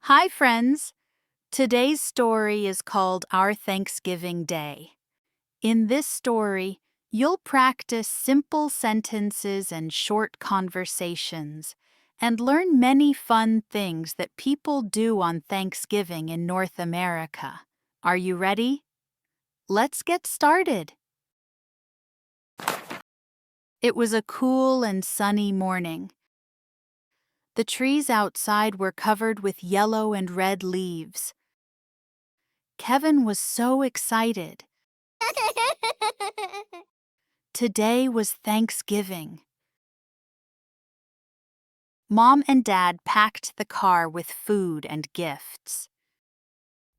Hi, friends. Today's story is called Our Thanksgiving Day. In this story, you'll practice simple sentences and short conversations and learn many fun things that people do on Thanksgiving in North America. Are you ready? Let's get started. It was a cool and sunny morning. The trees outside were covered with yellow and red leaves. Kevin was so excited. Today was Thanksgiving. Mom and Dad packed the car with food and gifts.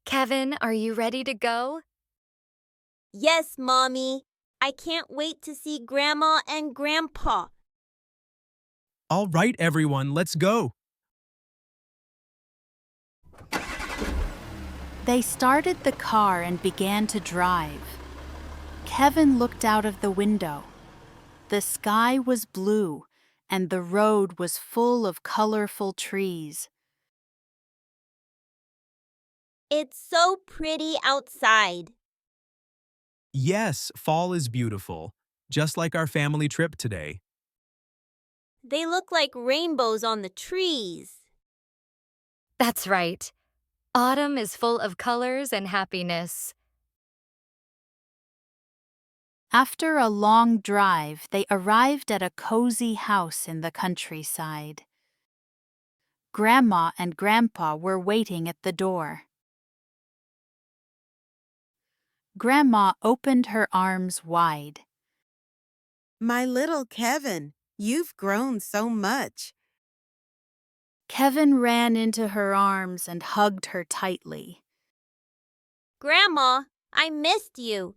Kevin, are you ready to go? Yes, Mommy. I can't wait to see Grandma and Grandpa. All right, everyone, let's go. They started the car and began to drive. Kevin looked out of the window. The sky was blue, and the road was full of colorful trees. It's so pretty outside. Yes, fall is beautiful, just like our family trip today. They look like rainbows on the trees. That's right. Autumn is full of colors and happiness. After a long drive, they arrived at a cozy house in the countryside. Grandma and Grandpa were waiting at the door. Grandma opened her arms wide. My little Kevin, you've grown so much. Kevin ran into her arms and hugged her tightly. Grandma, I missed you.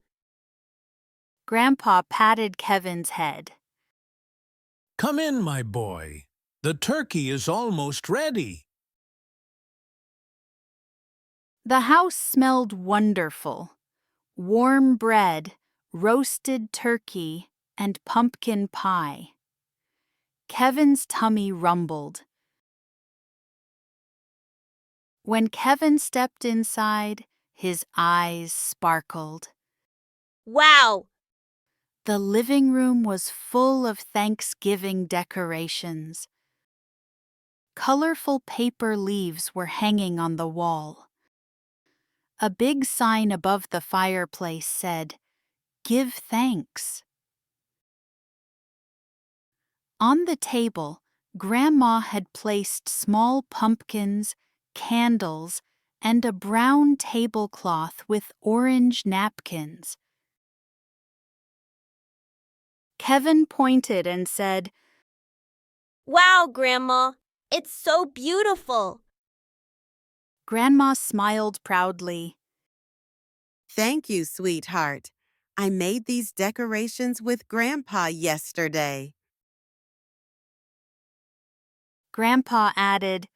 Grandpa patted Kevin's head. Come in, my boy. The turkey is almost ready. The house smelled wonderful. Warm bread, roasted turkey, and pumpkin pie. Kevin's tummy rumbled. When Kevin stepped inside, his eyes sparkled. Wow! The living room was full of Thanksgiving decorations. Colorful paper leaves were hanging on the wall. A big sign above the fireplace said, "Give thanks." On the table, Grandma had placed small pumpkins, candles, and a brown tablecloth with orange napkins. Kevin pointed and said, Wow, Grandma! It's so beautiful. Grandma smiled proudly. Thank you, sweetheart. I made these decorations with Grandpa yesterday. Grandpa added,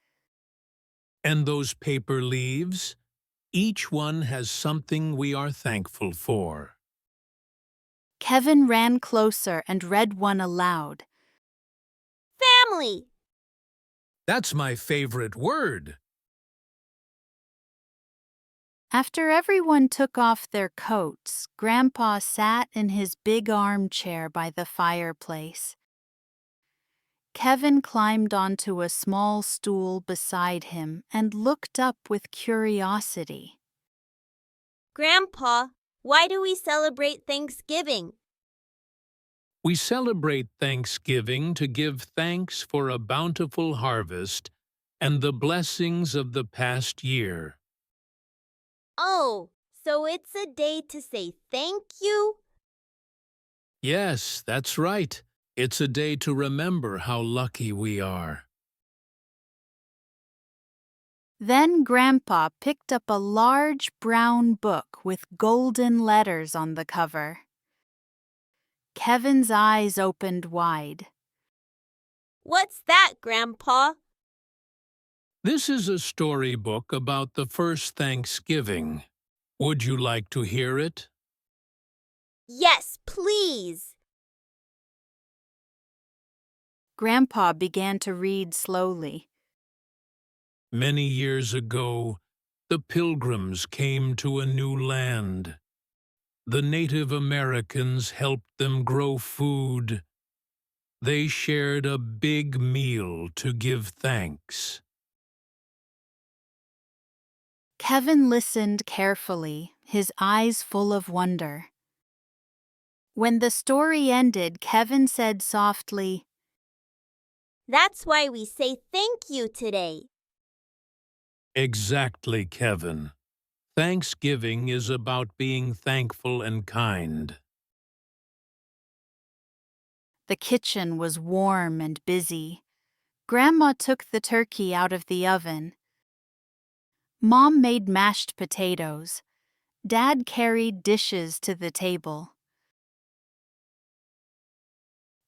And those paper leaves? Each one has something we are thankful for. Kevin ran closer and read one aloud. Family! That's my favorite word. After everyone took off their coats, Grandpa sat in his big armchair by the fireplace. Kevin climbed onto a small stool beside him and looked up with curiosity. Grandpa, why do we celebrate Thanksgiving? We celebrate Thanksgiving to give thanks for a bountiful harvest and the blessings of the past year. Oh, so it's a day to say thank you? Yes, that's right. It's a day to remember how lucky we are. Then Grandpa picked up a large brown book with golden letters on the cover. Kevin's eyes opened wide. What's that, Grandpa? This is a storybook about the first Thanksgiving. Would you like to hear it? Yes, please. Grandpa began to read slowly. Many years ago, the Pilgrims came to a new land. The Native Americans helped them grow food. They shared a big meal to give thanks. Kevin listened carefully, his eyes full of wonder. When the story ended, Kevin said softly, That's why we say thank you today. Exactly, Kevin. Thanksgiving is about being thankful and kind. The kitchen was warm and busy. Grandma took the turkey out of the oven. Mom made mashed potatoes. Dad carried dishes to the table.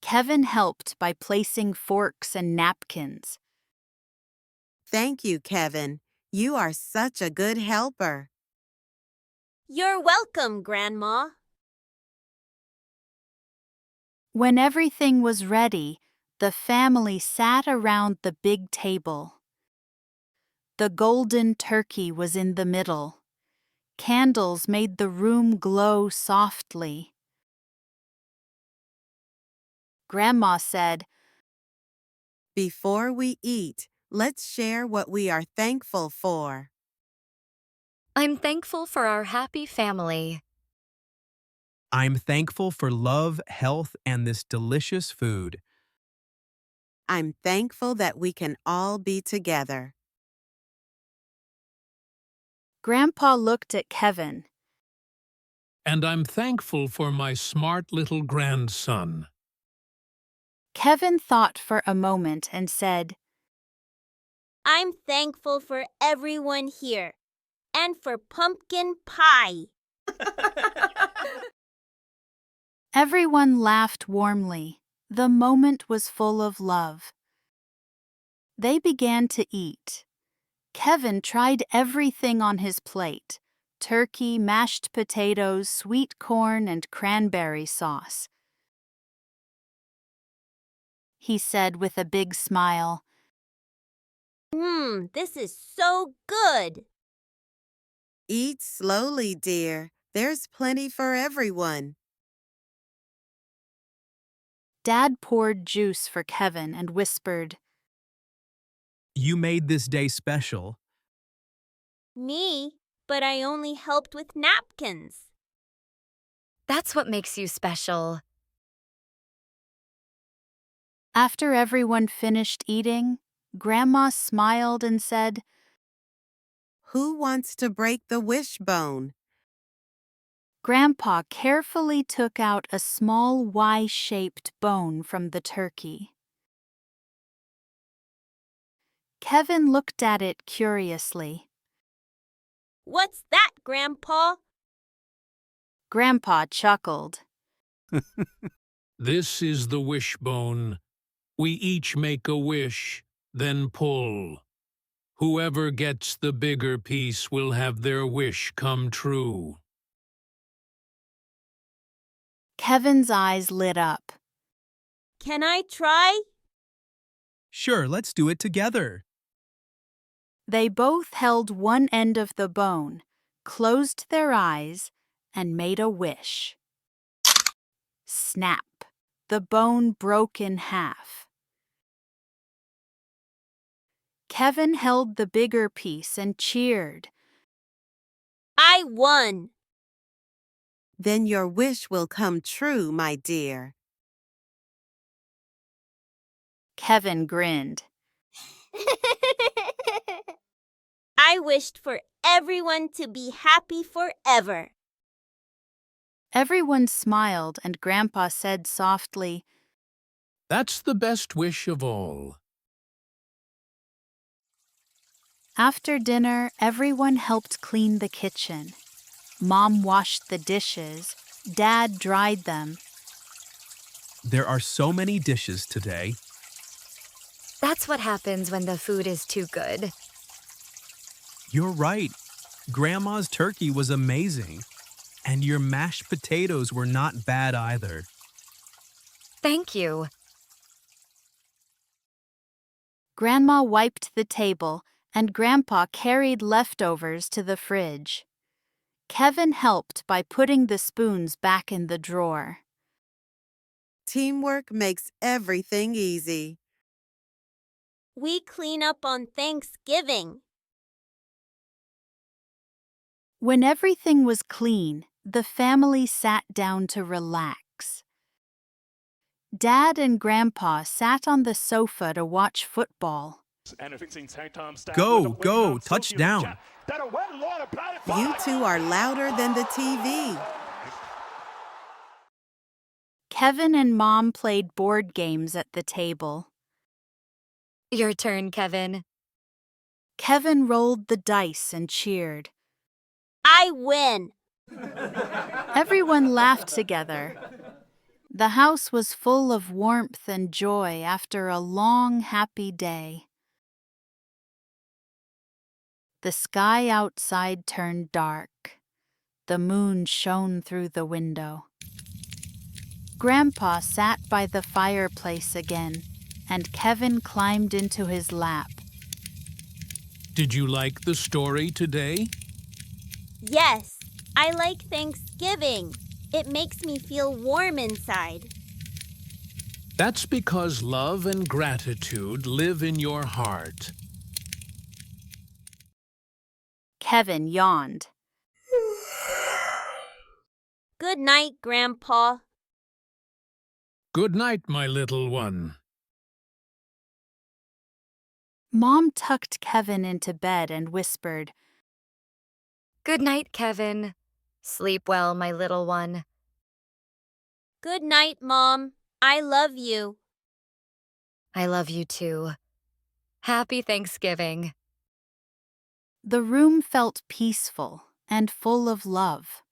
Kevin helped by placing forks and napkins. Thank you, Kevin. You are such a good helper. You're welcome, Grandma. When everything was ready, the family sat around the big table. The golden turkey was in the middle. Candles made the room glow softly. Grandma said, Before we eat, let's share what we are thankful for. I'm thankful for our happy family. I'm thankful for love, health, and this delicious food. I'm thankful that we can all be together. Grandpa looked at Kevin. And I'm thankful for my smart little grandson. Kevin thought for a moment and said, I'm thankful for everyone here and for pumpkin pie. Everyone laughed warmly. The moment was full of love. They began to eat. Kevin tried everything on his plate: turkey, mashed potatoes, sweet corn, and cranberry sauce. He said with a big smile, This is so good. Eat slowly, dear. There's plenty for everyone. Dad poured juice for Kevin and whispered, You made this day special. Me? But I only helped with napkins. That's what makes you special. After everyone finished eating, Grandma smiled and said, Who wants to break the wishbone? Grandpa carefully took out a small Y-shaped bone from the turkey. Kevin looked at it curiously. What's that, Grandpa? Grandpa chuckled. This is the wishbone. We each make a wish, then pull. Whoever gets the bigger piece will have their wish come true. Kevin's eyes lit up. Can I try? Sure, let's do it together. They both held one end of the bone, closed their eyes, and made a wish. Snap! The bone broke in half. Kevin held the bigger piece and cheered. I won. Then your wish will come true, my dear. Kevin grinned. I wished for everyone to be happy forever. Everyone smiled and Grandpa said softly, That's the best wish of all. After dinner, everyone helped clean the kitchen. Mom washed the dishes. Dad dried them. There are so many dishes today. That's what happens when the food is too good. You're right. Grandma's turkey was amazing. And your mashed potatoes were not bad either. Thank you. Grandma wiped the table and Grandpa carried leftovers to the fridge. Kevin helped by putting the spoons back in the drawer. Teamwork makes everything easy. We clean up on Thanksgiving. When everything was clean, the family sat down to relax. Dad and Grandpa sat on the sofa to watch football. Go, touchdown. You two are louder than the TV. Kevin and Mom played board games at the table. Your turn, Kevin. Kevin rolled the dice and cheered. I win. Everyone laughed together. The house was full of warmth and joy after a long, happy day. The sky outside turned dark. The moon shone through the window. Grandpa sat by the fireplace again, and Kevin climbed into his lap. Did you like the story today? Yes, I like Thanksgiving. It makes me feel warm inside. That's because love and gratitude live in your heart. Kevin yawned. Good night, Grandpa. Good night, my little one. Mom tucked Kevin into bed and whispered, Good night, Kevin. Sleep well, my little one. Good night, Mom. I love you. I love you too. Happy Thanksgiving. The room felt peaceful and full of love.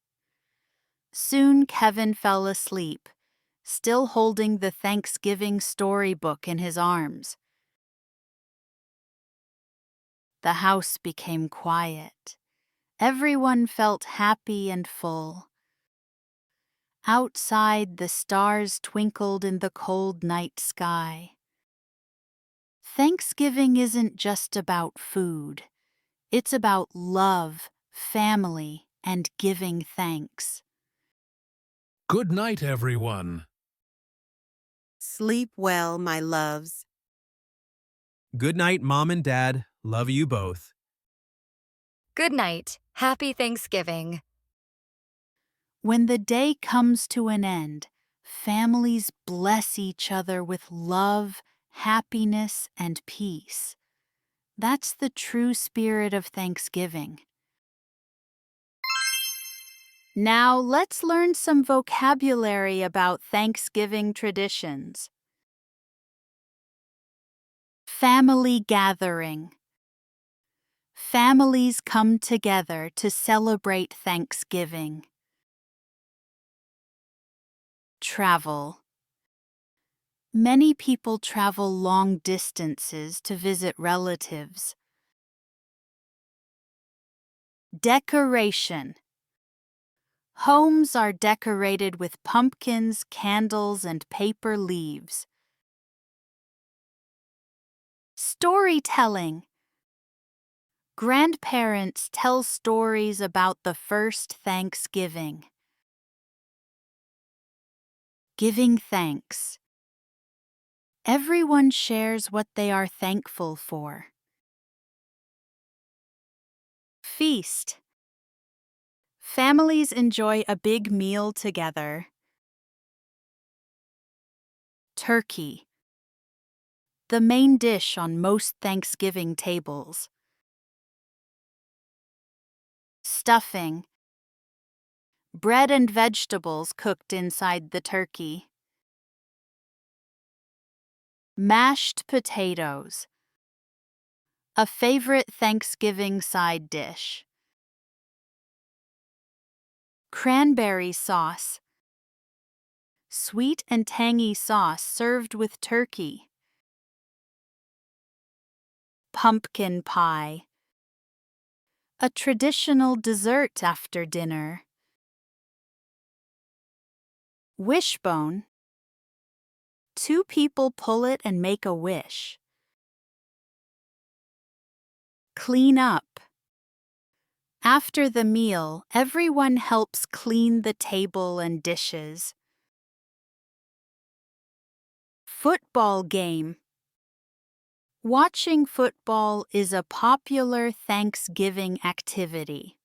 Soon Kevin fell asleep, still holding the Thanksgiving storybook in his arms. The house became quiet. Everyone felt happy and full. Outside, the stars twinkled in the cold night sky. Thanksgiving isn't just about food. It's about love, family, and giving thanks. Good night, everyone. Sleep well, my loves. Good night, Mom and Dad. Love you both. Good night. Happy Thanksgiving. When the day comes to an end, families bless each other with love, happiness, and peace. That's the true spirit of Thanksgiving. Now let's learn some vocabulary about Thanksgiving traditions. Family gathering. Families come together to celebrate Thanksgiving. Travel. Many people travel long distances to visit relatives. Decoration. Homes are decorated with pumpkins, candles, and paper leaves. Storytelling. Grandparents tell stories about the first Thanksgiving. Giving thanks. Everyone shares what they are thankful for. Feast. Families enjoy a big meal together. Turkey. The main dish on most Thanksgiving tables. Stuffing. Bread and vegetables cooked inside the turkey. Mashed potatoes. A favorite Thanksgiving side dish. Cranberry sauce. Sweet and tangy sauce served with turkey. Pumpkin pie. A traditional dessert after dinner. Wishbone. Two people pull it and make a wish. Clean up. After the meal, everyone helps clean the table and dishes. Football game. Watching football is a popular Thanksgiving activity.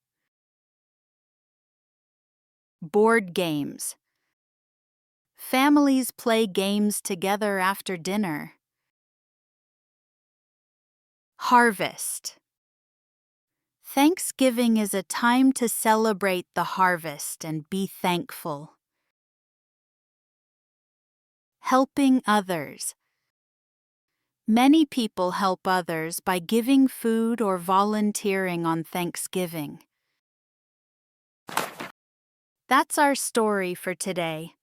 Board games. Families play games together after dinner. Harvest. Thanksgiving is a time to celebrate the harvest and be thankful. Helping others. Many people help others by giving food or volunteering on Thanksgiving. That's our story for today.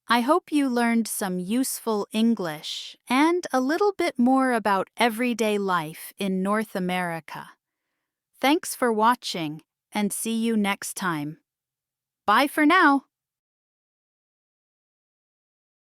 I hope you learned some useful English and a little bit more about everyday life in North America. Thanks for watching, and see you next time. Bye for now.